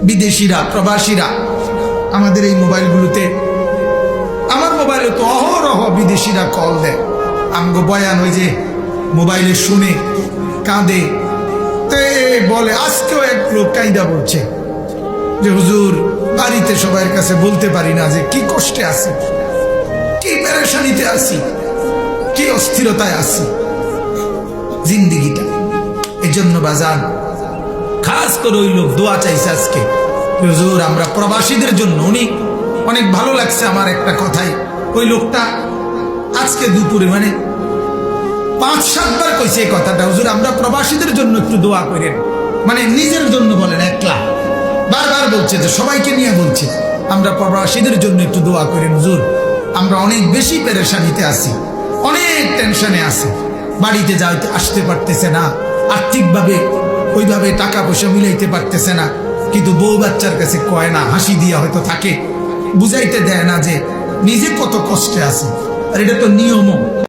বিদেশিরা প্রবাসীরা আমাদের এই মোবাইলগুলোতে, আমার মোবাইলে তো অহরহ বিদেশিরা কল দেয়, আমগো বয়ান ওই যে মোবাইলে শুনে কাঁদে। তো বলে, আজকেও এক লোক কাইদা বলছে যে হুজুর বাড়িতে সবার কাছে বলতে পারি না যে কি কষ্টে আছি, কি পেরেশানিতে আছি, কি অস্থিরতায় আছি জিন্দিগিটা। এজন্য বাজান খাস করে ওই লোক দোয়া চাইছে আজকে, হুজুর আমরা প্রবাসীদের জন্য। উনি অনেক ভালো লাগছে আমার একটা কথাই, ওই লোকটা আজকে দুপুরে মানে 5-7 বার কইছে এই কথাটা, হুজুর আমরা প্রবাসীদের জন্য একটু দোয়া করেন। মানে নিজের জন্য বলেন, একলা বারবার বলছে, যে সবাইকে নিয়ে বলছে আমরা প্রবাসীদের জন্য একটু দোয়া করেন হুজুর, আমরা অনেক বেশি পেরেশানিতে আছি, অনেক টেনশনে আছি, বাড়িতে যাইতে আসতে পারতেছে না, আর্থিকভাবে ওইভাবে টাকা পয়সা মিলাইতে পারতেছে না, কিন্তু বউ বাচ্চার কাছে কয় না, হাসি দিয়া হয়তো থাকে, বুঝাইতে দেয় না যে নিজে কত কষ্টে আছে। আর এটা তো নিয়মও।